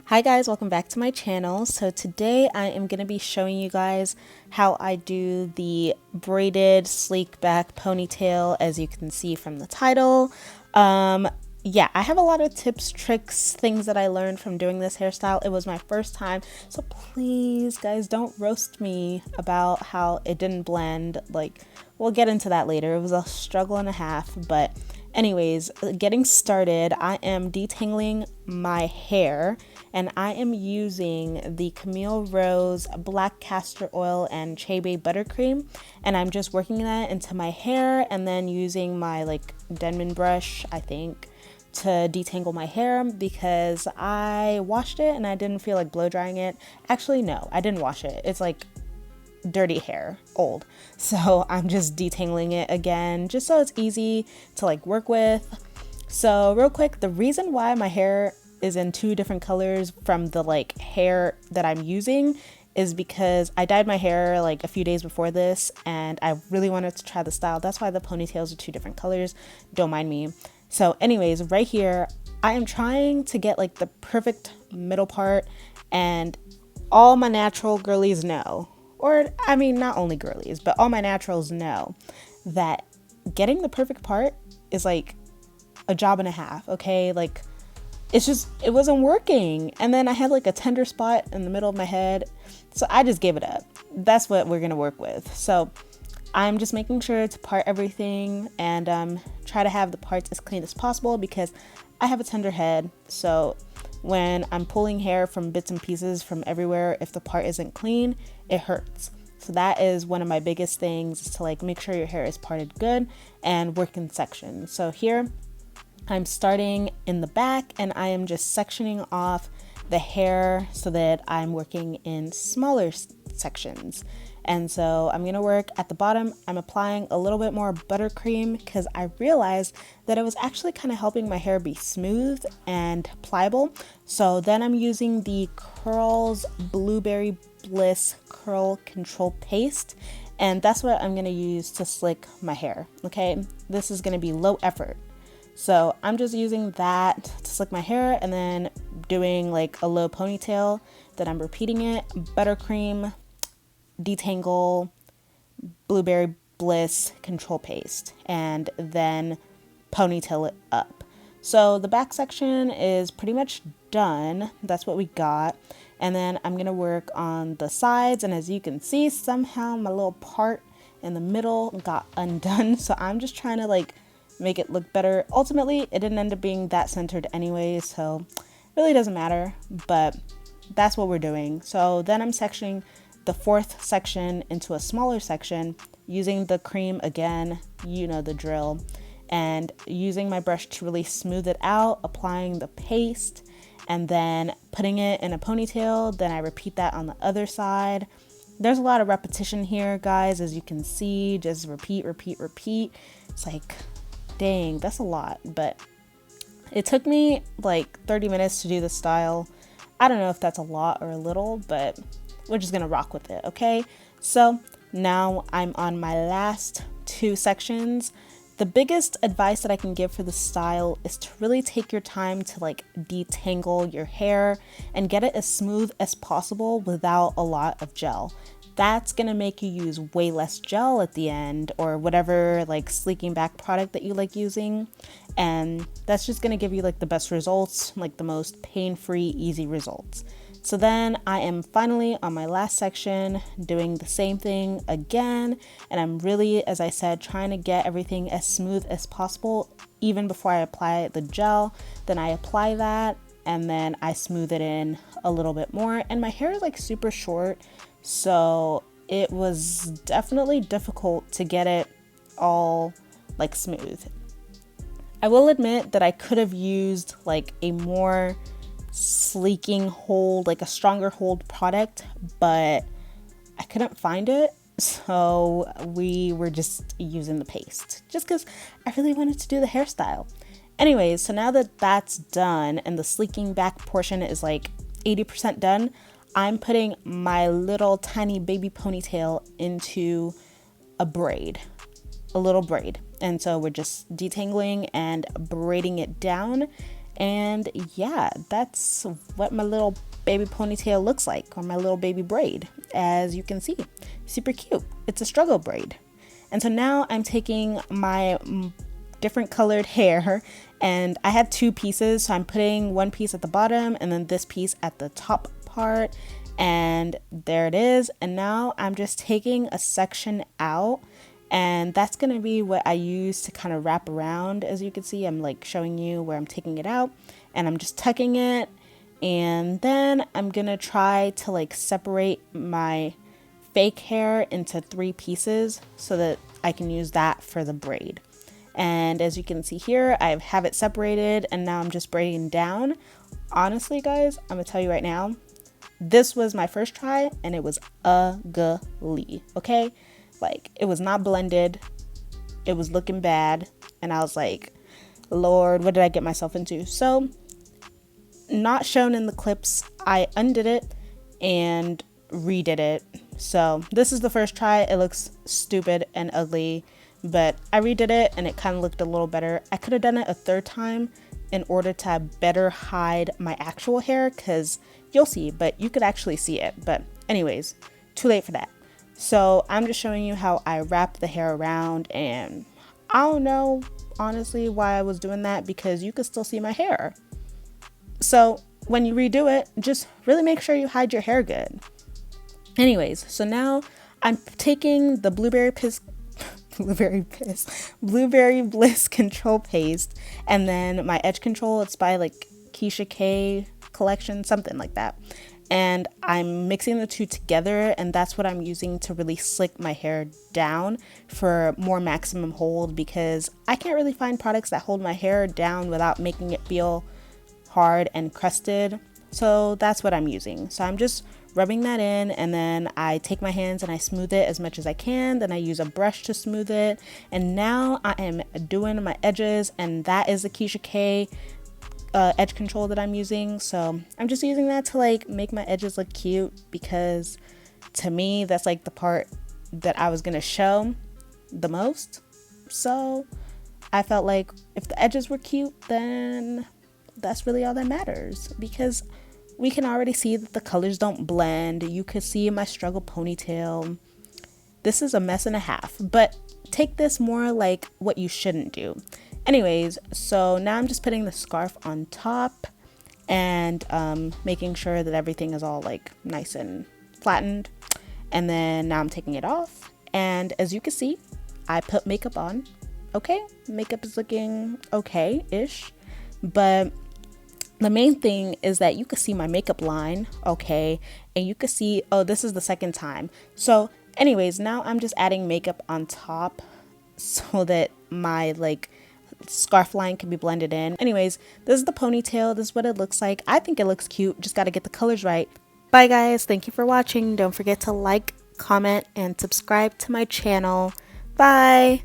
Hi guys, welcome back to my channel. So today I am going to be showing you guys how I do the braided sleek back ponytail, as you can see from the title. Yeah, I have a lot of tips, tricks, things that I learned from doing this hairstyle. It was my first time, so please guys don't roast me about how it didn't blend. Like, we'll get into that later. It was a struggle and a half, but anyways, getting started, I am detangling my hair and I am using the Camille Rose Black Castor Oil and Chebe Buttercream, and I'm just working that into my hair and then using my Denman brush, I think, to detangle my hair because I washed it and I didn't feel like blow drying it. Actually, no, I didn't wash it. It's like dirty hair, old. So I'm just detangling it again, just so it's easy to work with. So real quick, the reason why my hair is in two different colors from the hair that I'm using is because I dyed my hair a few days before this and I really wanted to try the style. That's why the ponytails are two different colors. Don't mind me. So anyways, right here, I am trying to get the perfect middle part, and all my natural girlies know, or I mean, not only girlies, but all my naturals know that getting the perfect part is a job and a half, okay? It wasn't working. And then I had a tender spot in the middle of my head. So I just gave it up. That's what we're going to work with. So I'm just making sure to part everything and try to have the parts as clean as possible because I have a tender head. So when I'm pulling hair from bits and pieces from everywhere, if the part isn't clean, it hurts. So that is one of my biggest things, is to make sure your hair is parted good and work in sections. So here I'm starting in the back and I am just sectioning off the hair so that I'm working in smaller sections. And so I'm going to work at the bottom. I'm applying a little bit more buttercream because I realized that it was actually kind of helping my hair be smooth and pliable. So then I'm using the Curls Blueberry Bliss Curl Control Paste, and that's what I'm going to use to slick my hair. Okay, this is going to be low effort. So I'm just using that to slick my hair and then doing a low ponytail. Then I'm repeating it, buttercream, detangle, blueberry bliss control paste, and then ponytail it up. So the back section is pretty much done. That's what we got. And then I'm going to work on the sides. And as you can see, somehow my little part in the middle got undone. So I'm just trying to make it look better. Ultimately, it didn't end up being that centered anyway, so really doesn't matter, but that's what we're doing. So then I'm sectioning the fourth section into a smaller section using the cream again, you know the drill, and using my brush to really smooth it out, applying the paste, and then putting it in a ponytail. Then I repeat that on the other side. There's a lot of repetition here, guys, as you can see. Just repeat, repeat, repeat. It's dang, that's a lot, but it took me 30 minutes to do the style. I don't know if that's a lot or a little, but we're just gonna rock with it, okay? So now I'm on my last two sections. The biggest advice that I can give for the style is to really take your time to detangle your hair and get it as smooth as possible without a lot of gel. That's gonna make you use way less gel at the end, or whatever sleeking back product that you like using, and that's just gonna give you the best results, the most pain-free, easy results. So then I am finally on my last section doing the same thing again, and I'm really, as I said, trying to get everything as smooth as possible even before I apply the gel. Then I apply that and then I smooth it in a little bit more, and my hair is super short, so it was definitely difficult to get it all smooth. I will admit that I could have used a more sleeking hold, a stronger hold product, but I couldn't find it, so we were just using the paste just because I really wanted to do the hairstyle. Anyways, so now that that's done and the sleeking back portion is 80% done, I'm putting my little tiny baby ponytail into a little braid. And so we're just detangling and braiding it down. And yeah, that's what my little baby ponytail looks like, or my little baby braid. As you can see, super cute. It's a struggle braid. And so now I'm taking my different colored hair, and I have two pieces, so I'm putting one piece at the bottom and then this piece at the top part, and there it is. And now I'm just taking a section out, and that's going to be what I use to kind of wrap around. As you can see, I'm like showing you where I'm taking it out, and I'm just tucking it. And then I'm going to try to like separate my fake hair into 3 pieces so that I can use that for the braid. And as you can see here, I have it separated, and now I'm just braiding down. Honestly, guys, I'm gonna tell you right now, this was my first try and it was ugly, okay? Like, it was not blended, it was looking bad, and I was like, Lord, what did I get myself into? So, not shown in the clips, I undid it and redid it. So this is the first try. It looks stupid and ugly, but I redid it and it kind of looked a little better. I could have done it a third time in order to better hide my actual hair, because you'll see, but you could actually see it. But anyways, too late for that. So I'm just showing you how I wrap the hair around, and I don't know honestly why I was doing that, because you could still see my hair. So when you redo it, just really make sure you hide your hair good. Anyways, so now I'm taking the Blueberry Bliss control paste, and then my edge control, it's by like Keisha K collection, something like that. And I'm mixing the two together, and that's what I'm using to really slick my hair down for more maximum hold, because I can't really find products that hold my hair down without making it feel hard and crusted. So that's what I'm using. So I'm just rubbing that in, and then I take my hands and I smooth it as much as I can. Then I use a brush to smooth it, and now I am doing my edges, and that is the Keisha K edge control that I'm using. So I'm just using that to like make my edges look cute, because to me that's like the part that I was gonna show the most. So I felt like if the edges were cute, then that's really all that matters, because we can already see that the colors don't blend. You could see my struggle ponytail. This is a mess and a half, but take this more like what you shouldn't do. Anyways, so now I'm just putting the scarf on top and making sure that everything is all like nice and flattened. And then now I'm taking it off. And as you can see, I put makeup on. Okay, makeup is looking okay-ish, but the main thing is that you can see my makeup line, okay, and you can see, oh, this is the second time. So anyways, now I'm just adding makeup on top so that my like scarf line can be blended in. Anyways, this is the ponytail. This is what it looks like. I think it looks cute. Just got to get the colors right. Bye guys. Thank you for watching. Don't forget to like, comment, and subscribe to my channel. Bye.